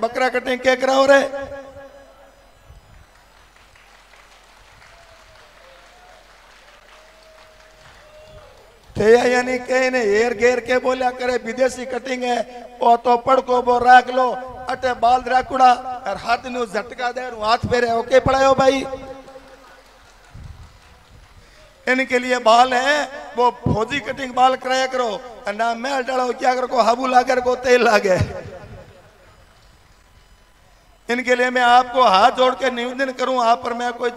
बकरा कटिंग के कराओ रे। थे यानी के ने हेर घेर के बोलिया करे विदेशी कटिंग है ओ तो पड़को वो राख लो अटे बाल राकुड़ा और हाथ नु झटका दे हाथ फेरे ओके पड़ायो भाई। इनके लिए बाल है वो फौजी कटिंग बाल कराया करो ना मैल डालो क्या करो को हाबू लागर को तेल लागे। इनके लिए मैं आपको हाथ जोड़ के निवेदन करूं आप पर मैं कोई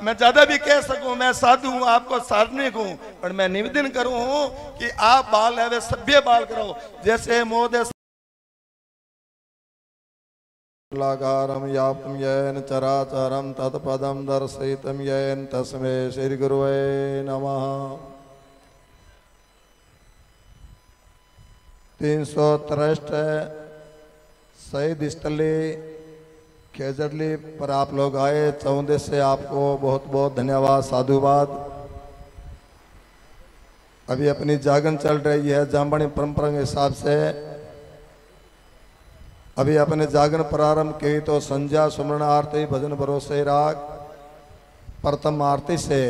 मैं ज्यादा भी कह सकूं मैं साधु हूं आपको साधनिक हूं पर मैं निवेदन करूं कि आप बाल है वे सभ्य बाल करो जैसे मोदे लाकारम यापम येन चराचरम तत्पदम दर्शयितम येन तस्मै श्री गुरुवे नमः। 363 शहीद स्थली खेजड़ली पर आप लोग आए चौंदे से आपको बहुत बहुत धन्यवाद साधुवाद। अभी अपनी जागरण चल रही है जामबाणी परंपरा के हिसाब से। अभी अपने जागरण प्रारंभ की तो संध्या सुमरण आरती भजन भरोसे राग प्रथम आरती से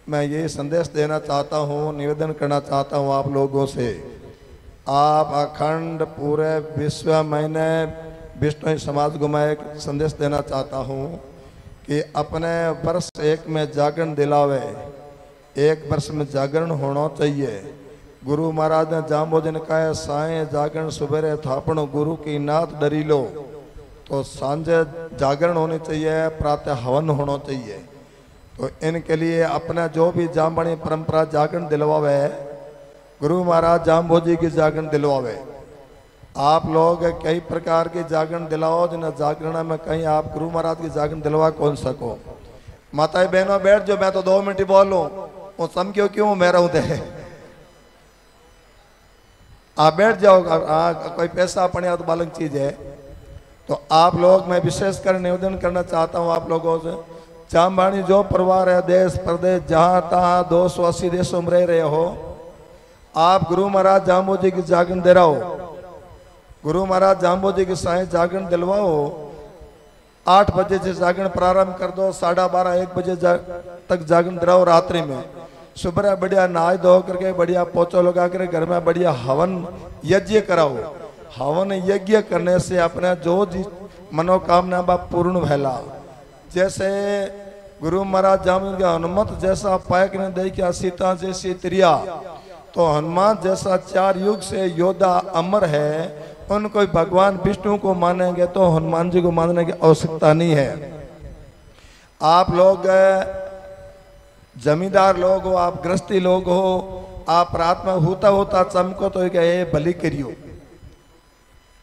मैं ये संदेश देना चाहता हूँ निवेदन करना चाहता हूँ आप लोगों से। आप अखंड पूरे विश्व महीने विष्णु समाज को मैं एक संदेश देना चाहता हूँ कि अपने वर्ष एक में जागरण दिलावे एक वर्ष में जागरण होना चाहिए। गुरु महाराज ने जाम्बोजन कहा साए जागरण सुबेरे थापण गुरु की नाथ डरी लो तो सांझे जागरण होनी चाहिए प्रातः हवन होना चाहिए। तो इनके लिए अपना जो भी जामबाणी परंपरा जागरण दिलवावे गुरु महाराज जाम्बोजी की जागरण दिलवावे। आप लोग कई प्रकार के जागरण दिलाओ जिन जागरण में कहीं आप गुरु महाराज की जागरण दिलवा कौन सको। माताएं बहनों बैठ जो मैं तो 2 मिनट ही बोलूं वो सम क्यों मैं रहूं दे आप बैठ जाओ। कोई पैसा अपने तो बालक चीज है तो आप लोग मैं विशेष कर निवेदन करना चाहता हूँ आप लोगों से। जामबाणी जो परिवार है देश प्रदेश जहाँ तहाँ 280 देशों में रह रहे हो आप गुरु महाराज जाम्बोजी की जागरण दिलाओ। गुरु महाराज जाम्बोजी की साय जागरण दिलवाओ। 8 बजे से जागरण प्रारंभ कर दो 12:30 1 बजे तक जागरण दिलाओ। रात्रि में सुबह बढ़िया नहाय धो करके बढ़िया पोछो लगा कर घर में बढ़िया हवन यज्ञ कराओ। हवन यज्ञ करने से अपने जो मनोकामना बा पूर्ण भैला। जैसे गुरु महाराज जामुन के हनुमत जैसा पायक ने देखा सीता जैसी त्रिया तो हनुमान जैसा 4 युग से योद्धा अमर है उनको भगवान विष्णु को मानेंगे तो हनुमान जी को मानने की आवश्यकता नहीं है। आप लोग जमींदार लोग हो आप गृहस्थी लोग हो आप रात में होता होता चमको तो ये भली करियो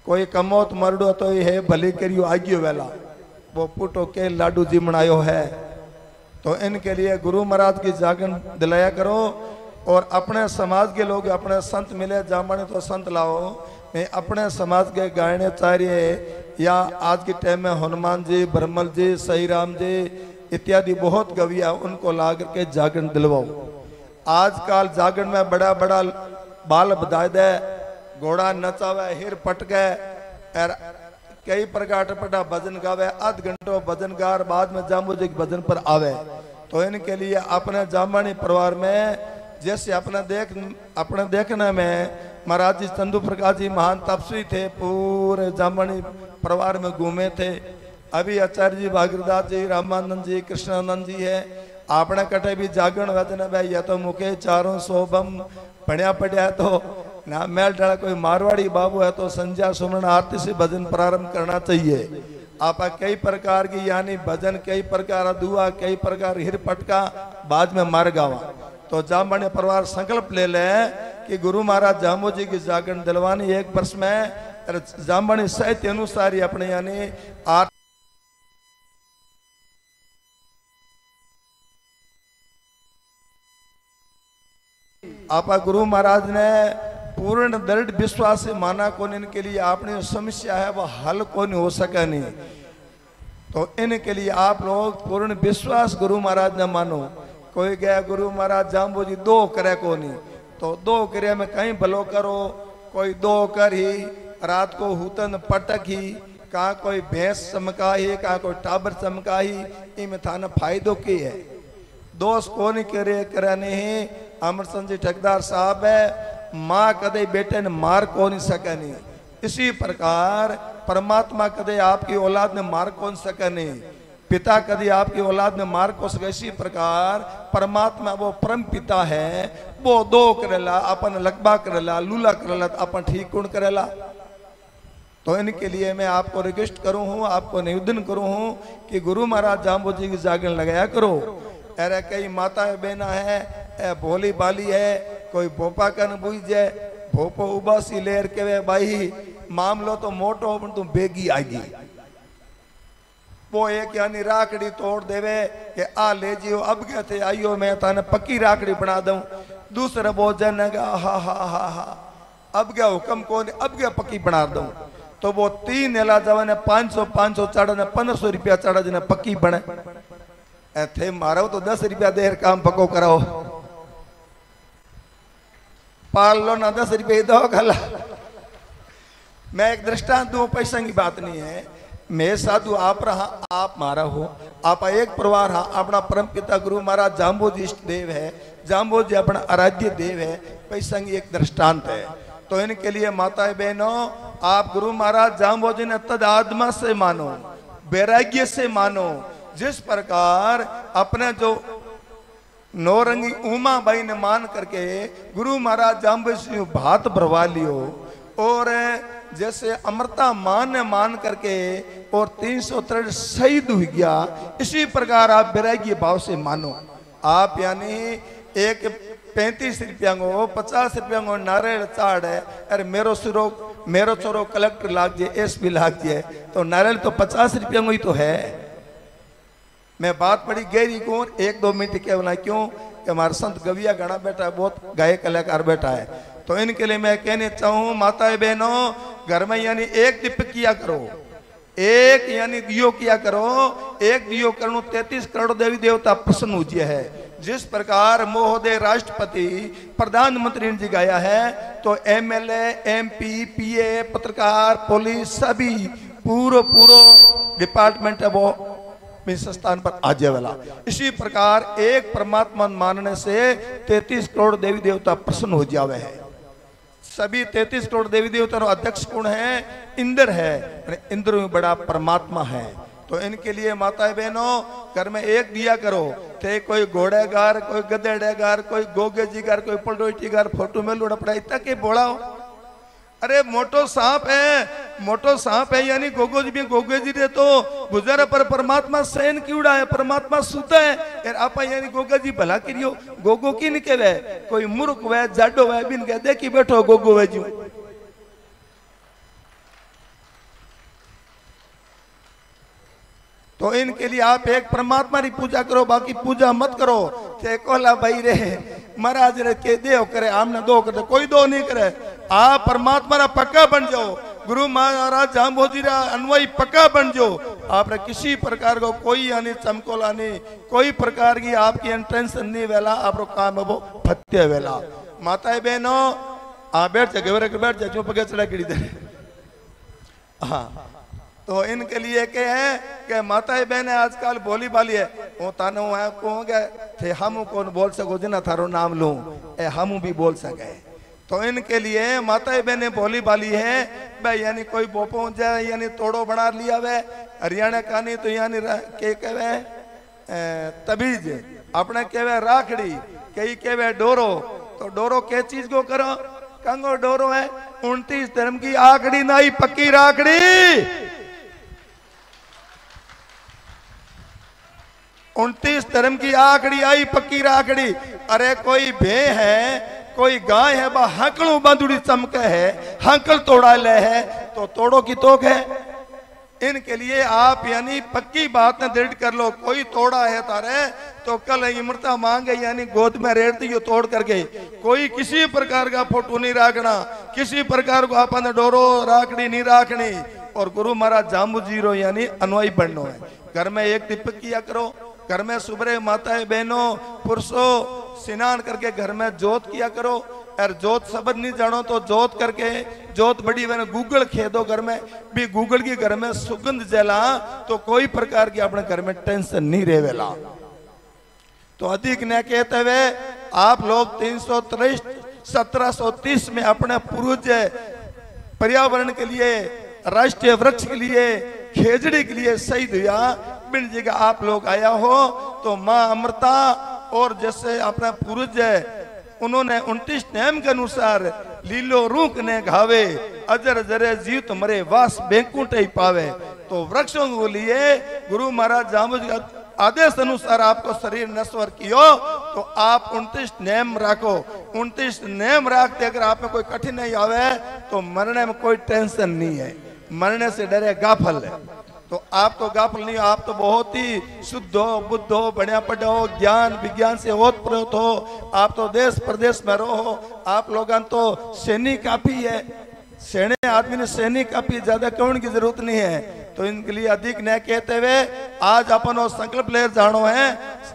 कोई कमोत मरडो तो ये भली करियो आगियो वेला वो पुटो के लाडू जी मनायो है। तो इनके लिए गुरु महाराज की जागरण दिलाया करो और अपने समाज के लोग अपने संत मिले जामबाणी तो संत लाओ नहीं अपने समाज के गायने चाहिए या आज के टाइम में हनुमान जी ब्रह्मल जी सही राम जी इत्यादि बहुत गविया उनको ला करके जागरण दिलवाओ। आजकल जागरण में बड़ा बड़ा बाल बधाई दे घोड़ा नचावे हिर पटके और कई प्रकार टपटा भजन गावे आध घंटों भजन गार बाद में जाम्बोजी के भजन पर आवे। तो इनके लिए अपने जामबाणी परिवार में जैसे अपने देखने में महाराज जी चंदू प्रकाश जी महान तपस्वी थे पूरे जामबाणी परिवार में घूमे थे। अभी आचार्य जी भागीरदास जी रामानंद जी कृष्णानंद जी है आपने कटे भी जागरण वचन भाई या तो मुके 400 बम पढ़िया पढ़िया तो ना मैल डाला कोई मारवाड़ी बाबू है तो संध्या सुमरण आरती से भजन प्रारंभ करना चाहिए। आप कई प्रकार की यानी भजन कई प्रकार दुआ कई प्रकार हिर पटका बाद में मार गावा। तो जामबाणी परिवार संकल्प ले ले कि गुरु महाराज जाम्बोजी की जागरण दिलवानी 1 वर्ष में जामबाणी साहित्य अनुसार ही अपने यानी आपा गुरु महाराज ने पूर्ण दृढ़ विश्वास से माना कौन इनके लिए आपने समस्या है वह हल कौन हो सका नहीं। तो इनके लिए आप लोग पूर्ण विश्वास गुरु महाराज ने मानो। कोई गया गुरु महाराज जाम्बोजी 2 करे को नहीं तो 2 करे में कहीं भलो करो कोई 2 कर ही रात को हुतन पटक ही कहाँ कोई भैंस चमकाही कहाँ कोई टाबर चमकाही इनमें थाना फायदो की है दोस्त को नहीं करे कराने हैं अमरसन जी ठेकेदार साहब है माँ कदे बेटे ने मार को नहीं सके नहीं इसी प्रकार परमात्मा कदे आपकी औलाद ने मार कौन सके नहीं पिता कदी आपकी औलाद ने मार को सके इसी प्रकार परमात्मा वो परम पिता है वो दो करेला अपन लगबा करेला लूला करेला अपन ठीक कौन करेला तो इनके लिए मैं आपको रिक्वेस्ट करूं हूं आपको निवेदन करूं हूं कि गुरु महाराज जाम्बो जी की जागरण लगाया करो अरे कई माता बहना है भोली बाली है कोई भोपा कन बुझ जाए भोपो उबासी लेर के वे भाई मामलो तो मोटो पण तू बेगी आगी वो एक यानी राखड़ी तोड़ देवे कि आ ले जियो अब क्या थे आइयो मैं थाने पक्की राखड़ी बना दूं दूसरा भोजन हा हा हा हा अब क्या हुक्म कौन अब क्या पक्की बना दूं तो वो 3 एला जवाने 500 चढ़ा ने 1500 रुपया चढ़ा जिन्हें पक्की बने थे मारो तो 10 रुपया देर काम पको कराओ पाल लो ना 10 रुपये दो गला मैं एक दृष्टांत दूं पैसा की बात नहीं है मैं साधु आप रहा आप मारा हो आप एक परिवार हाँ अपना परम पिता गुरु महाराज जाम्बो जी इष्ट देव है जाम्बो जी अपना आराध्य देव है पैसा की एक दृष्टांत है तो इनके लिए माताएं बहनों आप गुरु महाराज जाम्बो जी ने तद आत्मा से मानो वैराग्य से मानो जिस प्रकार अपने जो नौरंगी उमा बाई ने मान करके गुरु महाराज जाम्बो जी भात भरवा लियो और जैसे अमृता मान ने मान करके और 303 शहीद हुई गया इसी प्रकार आप वैराग्य भाव से मानो आप यानी एक 35 रुपया को 50 रुपया को नारियल चाड़ है अरे मेरो छोरो कलेक्टर लाग जाए एसपी लाग जाए तो नारियल तो 50 रुपया को ही तो है मैं बात बड़ी गहरी कौन 1-2 मिनट के बोला क्यों कि हमारा संत गविया गणा बैठा है बहुत गायक कलाकार बैठा है तो इनके लिए मैं कहने चाहूँ माताएं बहनों घर में यानी एक दीप किया करो एक यानी दियो किया करो एक दियो करो 33 करोड़ देवी देवता प्रसन्न हो है जिस प्रकार महोदय राष्ट्रपति प्रधानमंत्री ने जी गाया है तो एमएलए एमपी पीए पत्रकार पुलिस सभी पूरा डिपार्टमेंट है वो इस स्थान पर आ जाए वाला इसी प्रकार एक परमात्मा मानने से 33 करोड़ देवी देवता प्रसन्न हो जावे है सभी 33 करोड़ देवी देवता अध्यक्ष कौन है इंद्र है इंद्र में बड़ा परमात्मा है तो इनके लिए माताएं बहनों घर में एक दिया करो थे कोई घोड़ेगार कोई गधेड़ेगार कोई गोगे जी गार कोई पलटोटी गार फोटो में लुड़ा पड़ा इतना के बोला अरे मोटो सांप है यानी गोगो जी भी गोगे जी रे तो गुजरा पर परमात्मा सैन क्यूड़ा है परमात्मा सुता है यार आप यानी गोगा जी भला करियो गोगो की नहीं कहवे कोई मूर्ख वे जाडो वे बिन कह देखी बैठो गोगो वे जी तो इनके लिए आप एक परमात्मा की पूजा करो बाकी पूजा मत करो थे कोला भाई रे महाराज रे के दो करे आमने दो करे कोई दो नहीं करे आप परमात्मा रा पक्का बन जाओ गुरु महाराज जाम्बो जी रा अन्वयी पक्का बन जाओ आपने किसी प्रकार को कोई यानी चमकोला नहीं कोई प्रकार की आपकी टेंशन नहीं वेला आप काम है वो फत्य वेला माताएं बहनों आप बैठ जाए बैठ जाए जो पगे चढ़ा गिरी दे हाँ तो इनके लिए क्या है कि माताएं बहने आजकल बोली बाली है वो तानो है कहोगे थे हम कौन बोल सको जिना थारो नाम लूं ए हम भी बोल सके तो इनके लिए माताएं बहने बोली बाली है भाई यानी कोई बोपो जाए यानी तोड़ो बना लिया वे हरियाणा का नहीं तो यानी के कहवे तबीज अपने कहवे राखड़ी कई कहवे डोरो तो डोरो के चीज को करो कंगो डोरो है 29 धर्म की आखड़ी नाई पक्की राखड़ी 29 धर्म की आखड़ी आई पक्की राखड़ी अरे कोई भे है कोई गाय है बा हंकड़ू बांधुड़ी चमके है हंकल तोड़ा ले है तो तोड़ो की तोक है इनके लिए आप यानी पक्की बात न दृढ़ कर लो कोई तोड़ा है तारे तो कल इमरता मांगे यानी गोद में रेड़ दी तोड़ करके कोई किसी प्रकार का फोटो नहीं रखना किसी प्रकार को अपन डोरो राखड़ी नहीं रखनी और गुरु महाराज जाम्बू जीरो यानी अनुयायी बनना है घर में एक दीपक किया करो घर में सुबह माताएं बहनों पुरुषों स्नान करके घर में जोत किया करो और जोत शब्द नहीं जानो तो जोत करके जोत बड़ी मैंने गूगल खेदो घर में भी गूगल की घर में सुगंध जला तो कोई प्रकार की अपने घर में टेंशन नहीं रहेला। तो अधिक न कहते हुए आप लोग 323 1730 में अपने पूर्वज पर्यावरण के लिए राष्ट्रीय वृक्ष के लिए खेजड़ी के लिए शहीद हुआ बिन जगह आप लोग आया हो तो माँ अमृता और जैसे अपना पूर्वज उन्होंने 29 नियम के अनुसार लीलो रूख ने घावे अजर जरे जीवित मरे वास बेकुंठ ही पावे। तो वृक्षों के लिए गुरु महाराज जामुज का आदेश अनुसार आपको शरीर नश्वर कियो तो आप 29 नियम रखो। 29 नियम रखते अगर आप में कोई कठिनाई आवे तो मरने में कोई टेंशन नहीं है, मरने से डरे गाफल है। तो आप तो गाफल नहीं हो, आप तो बहुत ही शुद्ध हो, बुद्ध हो, बढ़िया पढ़े हो, ज्ञान विज्ञान से ओतप्रोत हो, आप तो देश प्रदेश में रहो। आप लोगों तो सैनिक काफी है, सेने आदमी ने सैनिक काफी ज्यादा कहने की जरूरत नहीं है। तो इनके लिए अधिक न कहते हुए आज अपन और संकल्प ले जानो है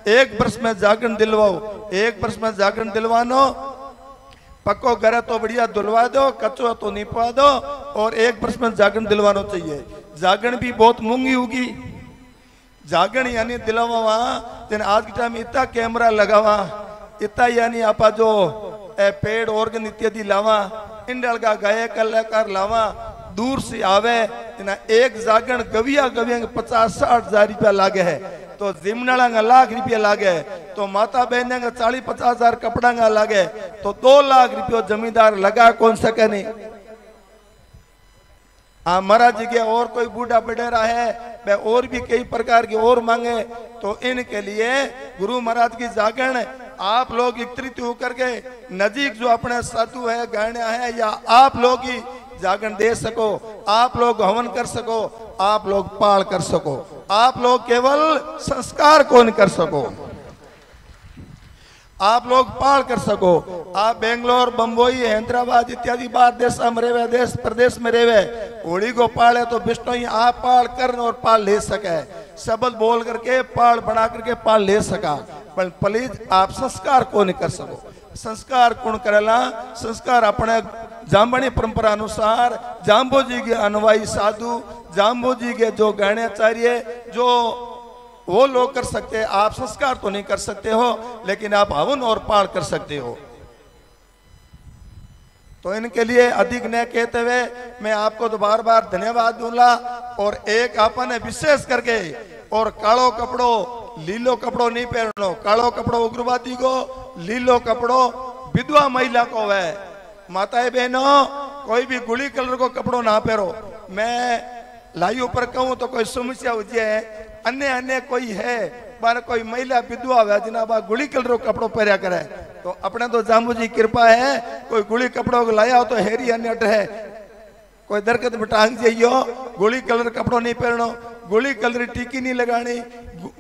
1 वर्ष में जागरण दिलवाओ। 1 वर्ष में जागरण दिलवानो, पक्को घर तो बढ़िया धुलवा दो, कचो तो निपा दो और 1 वर्ष में जागरण दिलवाना चाहिए। जागरण भी बहुत महंगी होगी, जागरण यानी दिलवा जिन आज के टाइम इतना कैमरा लगावा इतना यानी आप जो पेड़ ऑर्गन इत्यादि लावा इंडल का गायक कलाकार लावा दूर से आवे इना एक जागरण गविया गविया 50-60 हजार रुपया लागे है। तो जिमनाड़ा का लाख रुपया लागे तो माता बहन का 40-50 हजार कपड़ा का लागे तो 2 लाख रुपया जमींदार लगा कौन सके नहीं। महाराज जी के और कोई बूढ़ा बडेरा है वह और भी कई प्रकार की और मांगे तो इनके लिए गुरु महाराज की जागरण आप लोग एकत्रित होकर के नजीक जो अपने साधु है गायना है या आप लोग ही जागरण दे सको, आप लोग हवन कर सको, आप लोग पाल कर सको, आप लोग केवल संस्कार को नहीं कर सको, आप लोग पाल कर सको। आप बेंगलोर बंबई हैदराबाद इत्यादि बाहर देश में रेवे, देश प्रदेश में रेवे, होली को पाले तो विष्णु ही आप पाल कर और पाल ले सके, शब्द बोल करके पाल बना करके पाल ले सका। पर प्लीज आप संस्कार को नहीं कर सको। संस्कार कौन करेला? संस्कार अपने जाम्बनी परंपरा अनुसार जाम्बो जी के अनुयायी साधु, जाम्बो जी के जो गहणाचार्य जो वो लोग कर सकते हैं। आप संस्कार तो नहीं कर सकते हो लेकिन आप हवन और पाठ कर सकते हो। तो इनके लिए अधिक न कहते हुए मैं आपको तो बार बार धन्यवाद दूंगा। और एक आपने विशेष करके और कालो कपड़ो लीलो कपड़ो नहीं पहनो, कालो कपड़ो उग्रवादी को, लीलो कपड़ो विधवा महिला को है। माताएं बहनों कोई भी गुड़ी कलर को कपड़ो ना पहनो। मैं लाई ऊपर कहूं तो कोई समस्या हो जाए, अन्य अन्य कोई है बार कोई महिला विधवा है जिन्हें गुड़ी कलर कपड़ो पहरा करे तो अपने तो जाम्बू जी कृपा है कोई गुड़ी कपड़ों को लाया हो तो हेरी अन्य है, कोई दरकत में टांग जाइयो, गुड़ी कलर कपड़ो नहीं पहनो, गुड़ी कलर टीकी नहीं लगानी,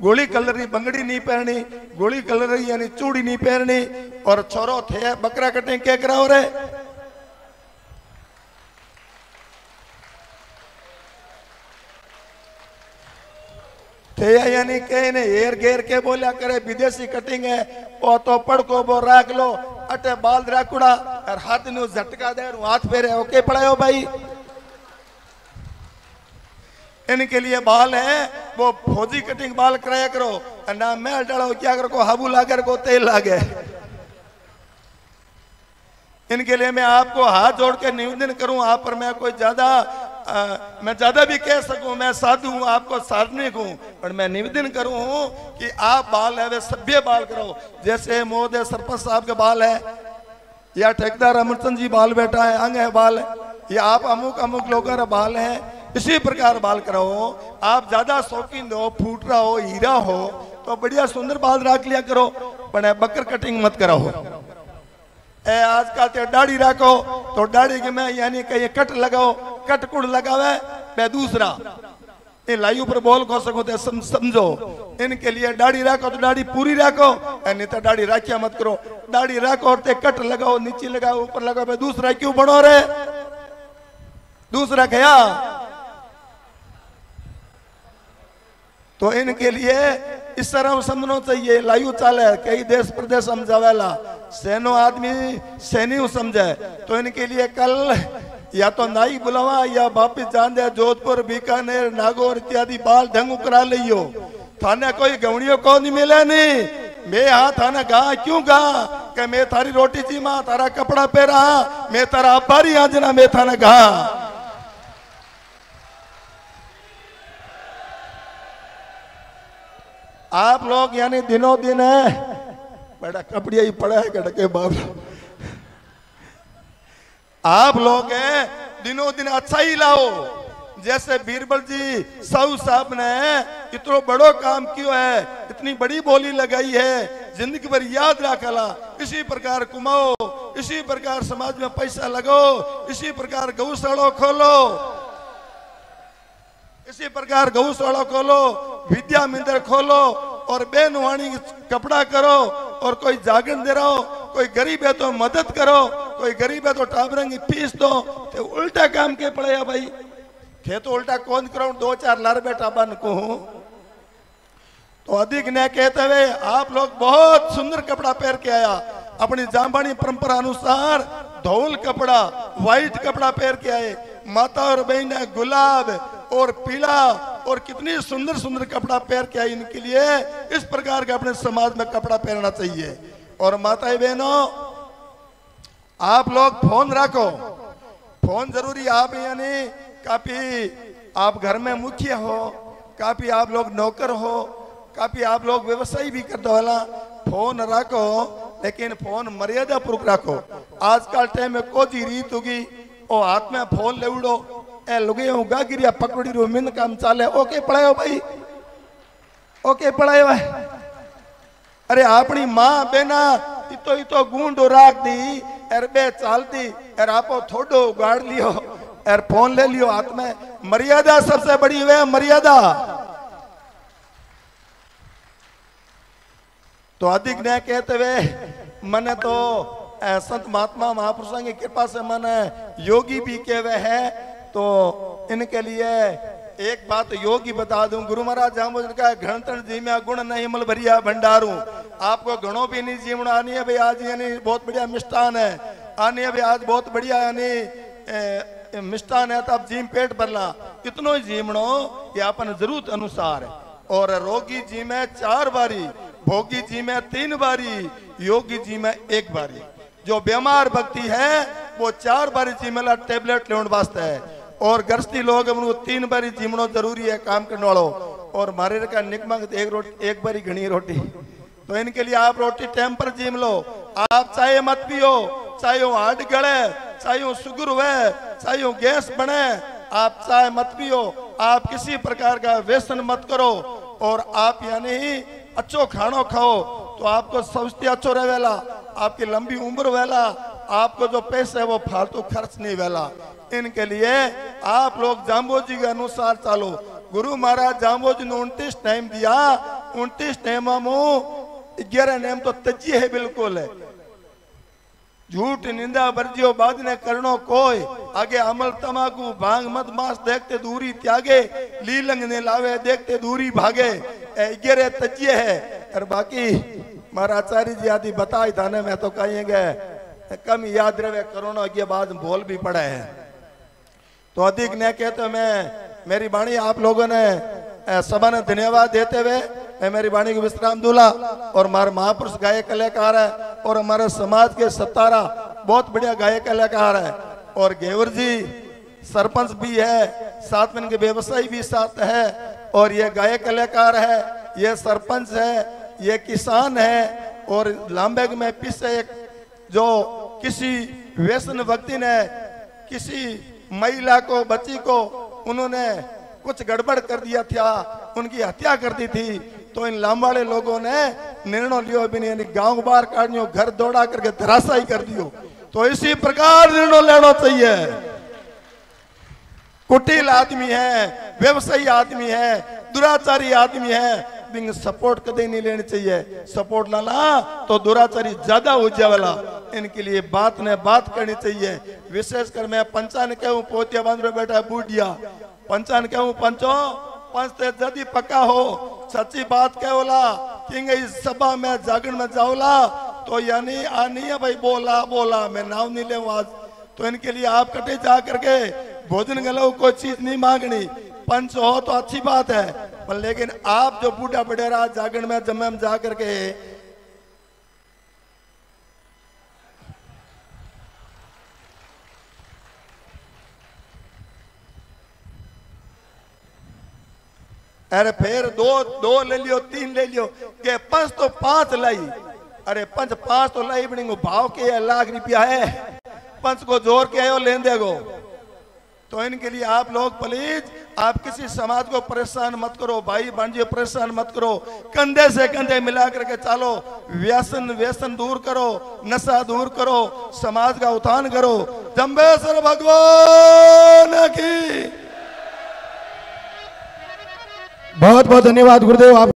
गुड़ी कलर की बंगड़ी नहीं पहननी, गुड़ी कलर यानी चूड़ी नहीं पहननी। और छोरो थे बकरा कटिंग क्या कराओ रे, थे यानी कहे ने हेर घेर के बोलिया करे विदेशी कटिंग है वो तो पड़ को वो राख लो अटे बाल राकुड़ा और हाथ नु झटका दे हाथ फेरे ओके पड़ायो भाई। इनके लिए बाल है वो फौजी कटिंग बाल कराया करो, ना मैल डालो क्या करो को हाबू लागे को तेल लागे। इनके लिए मैं आपको हाथ जोड़ के निवेदन करूं, आप पर मैं कोई मैं ज्यादा भी कह सकूं, मैं साधु हूं, आपको साधनिक हूं, पर मैं निवेदन करूं कि आप बाल है वे सभ्य बाल करो। जैसे महोदय सरपंच साहब के बाल है या ठेकेदार अमरचंद जी बाल बैठा है अंग है बाल है, या आप अमुक अमुक लोगों का बाल है, इसी प्रकार बाल कराओ। आप ज्यादा शौकीन हो, फूटरा हो, हीरा हो तो बढ़िया सुंदर बाल रख लिया करो, पर बकर कटिंग मत कराओ। आजकल तो दाढ़ी रखो तो दाढ़ी के में यानी कहीं कट लगाओ, कट कुड़ लगावे मैं दूसरा लाई ऊपर बोल को सको तो समझो। इनके लिए दाढ़ी रखो तो दाढ़ी पूरी रखो, नहीं तो दाढ़ी राखिया मत करो। दाढ़ी रखो और ते कट लगाओ, नीचे लगाओ, ऊपर लगाओ, मैं दूसरा क्यों बनो रे? दूसरा क्या तो इनके लिए इस तरह समझना चाहिए। लायू चाले कई देश प्रदेश समझावेला, सैनो आदमी सैनी समझे। तो इनके लिए कल या तो नाई बुलावा या वापिस जान दे जोधपुर, बीकानेर, नागौर इत्यादि बाल ढंग करा लियो। थाने कोई गवणियों को नहीं मिले नहीं। मैं हाँ थाने गा क्यों गा कि मैं थारी रोटी जीमा, तारा कपड़ा पहरा, मैं तारा आभारी आज ना मैं थाने गा। आप लोग यानी दिनों दिन है बड़ा कपड़िया ही पड़ा है कड़के बाप। आप लोग हैं दिनों दिन अच्छा ही लाओ। जैसे बीरबल जी साहू साहब ने इतना बड़ो काम किया है, इतनी बड़ी बोली लगाई है, जिंदगी भर याद रखला। इसी प्रकार कमाओ, इसी प्रकार समाज में पैसा लगाओ, इसी प्रकार गौशाला खोलो, इसी प्रकार गौशाला खोलो, विद्या मंदिर खोलो और बेनवाणी कपड़ा करो। और कोई जागरण दे रहो, कोई गरीब है तो मदद करो, कोई गरीब है तो टाबरंगी फीस दो। तो उल्टा काम के पड़े भाई, थे तो उल्टा कौन करो 2-4 लार बेटा बन को। तो अधिक न कहते हुए आप लोग बहुत सुंदर कपड़ा पहन के आया। अपनी जामबानी परंपरा अनुसार धौल कपड़ा, व्हाइट कपड़ा पहन के आए। माता और बहन गुलाब और पीला और कितनी सुंदर सुंदर कपड़ा पहन के आई। इनके लिए इस प्रकार का अपने समाज में कपड़ा पहनना चाहिए। और माताएं बहनों, आप लोग फोन रखो, फोन जरूरी। आप यानी काफी आप घर में मुखिया हो, काफी आप लोग नौकर हो, काफी आप लोग व्यवसाय भी कर दो वाला, फोन रखो लेकिन फोन मर्यादा पूर्वक रखो। आजकल टाइम में कोई रीत होगी ओ हाथ में फोन ले उड़ो ए लुगे गा गिरिया पकड़ी रो मिन काम चाले। ओके पढ़ायो भाई, ओके पढ़ायो भाई। अरे अपनी माँ बेना इतो इतो गूंडो राख दी एर बे चालती एर आपो थोड़ो गाड़ लियो एर फोन ले लियो हाथ में। मर्यादा सबसे बड़ी वे मर्यादा। तो अधिक न कहते हुए मैंने तो संत महात्मा महापुरुषों की कृपा से मैंने योगी भी कहवे है। तो इनके लिए एक बात योगी बता दूं, गुरु महाराज जामो का घणतन जी में गुण नहीं मल भरिया भंडारू। आपको घणो भी नहीं जीवना आनी है भाई। आज यानी बहुत बढ़िया मिष्ठान है आनी है भाई, आज बहुत बढ़िया यानी मिष्ठान है तो आप जीम पेट भरला कितनो जीवनो ये अपन जरूरत अनुसार है। और रोगी जी में 4 बारी, भोगी जी में 3 बारी, योगी जी में 1 बारी। जो बीमार व्यक्ति है वो 4 बारी जीमेला टेबलेट लेने वास्ते है। और गृहस्थी लोग 3 बारी जीमनो जरूरी है काम करने वालों। और मारे का निकमंग एक बारी घनी रोटी। तो इनके लिए आप रोटी टाइम पर जीम लो। आप चाय मत पियो, चाहे वो हार्ट गले, चाहे वो शुगर हुए, चाहे वो गैस बने, आप चाय मत पियो। आप किसी प्रकार का व्यसन मत करो। और आप यानी अच्छो खानो खाओ तो आपको स्वास्थ्य अच्छो रहेला, आपकी लंबी उम्र वेला, आपको जो पैसे है वो फालतू खर्च नहीं वेला। इनके लिए आप लोग जाम्बो जी के अनुसार चालो। गुरु महाराज जाम्बो जी ने 29 टाइम दिया, 29 टाइम में 11 नेम तो तजी है बिल्कुल है। झूठ निंदा बरजियो बाद ने करनो कोई, आगे अमल तमाकू भांग मत मांस देखते दूरी त्यागे, लीलंग ने लावे देखते दूरी भागे। 11 तजिए है। और बाकी महाराज आचार्य जी आदि बताई थाने में तो कहेंगे कम याद रहे करोना के बाद बोल भी पड़े है। तो अधिक न कहते मैं मेरी वाणी आप लोगों ने सभा ने धन्यवाद देते हुए मैं मेरी वाणी को विश्राम दूंगा। और हमारे महापुरुष गायक कलाकार है और हमारे समाज के 17 बहुत बढ़िया गायक कलाकार है। और घेवर जी सरपंच भी है, साथ में इनके व्यवसायी भी साथ है। और ये गायक कलाकार है, ये सरपंच है, ये किसान है। और लांबेग में पीछे एक जो किसी व्यसन व्यक्ति ने किसी महिला को बच्ची को उन्होंने कुछ गड़बड़ कर दिया था, उनकी हत्या कर दी थी। तो इन लांबाड़े लोगों ने निर्णय लियो भी नहीं, गांव बाहर काटनियो, घर दौड़ा करके धराशायी कर दियो। तो इसी प्रकार निर्णय लेना चाहिए। कुटिल आदमी है, व्यवसायी आदमी है, दुराचारी आदमी है, सपोर्ट कदे नहीं लेनी चाहिए। सपोर्ट ना ला तो दुराचारी ज्यादा हो जाएगा। इनके लिए बात ने बात करनी चाहिए। विशेषकर मैं पंचा ने कहूँ पोतिया बांध बैठा बूढ़िया, पंचा ने कहूँ पंचो पंच ते जदी पक्का हो सच्ची बात कहोला कि इस सभा में जागरण में जाओला तो यानी आनी है भाई बोला बोला मैं नाम नहीं ले आज। तो इनके लिए आप कटे जा करके भोजन गलो कोई चीज नहीं मांगनी, पंच हो तो अच्छी बात है, पर लेकिन आप जो बूढ़ा बडेरा जागरण में जमे जा करके अरे फिर दो ले लियो, 3 ले लियो, के पंच तो 5 लाई। अरे पंच 5 तो लाई बनेंगे, भाव के 1 लाख रुपया है, पंच को जोर के आयो लेन देगो। तो इनके लिए आप लोग प्लीज आप किसी समाज को परेशान मत करो, भाई भांजी परेशान मत करो, कंधे से कंधे मिला करके चलो, व्यसन दूर करो, नशा दूर करो, समाज का उत्थान करो। जम्बेश्वर भगवान की बहुत बहुत धन्यवाद गुरुदेव। आप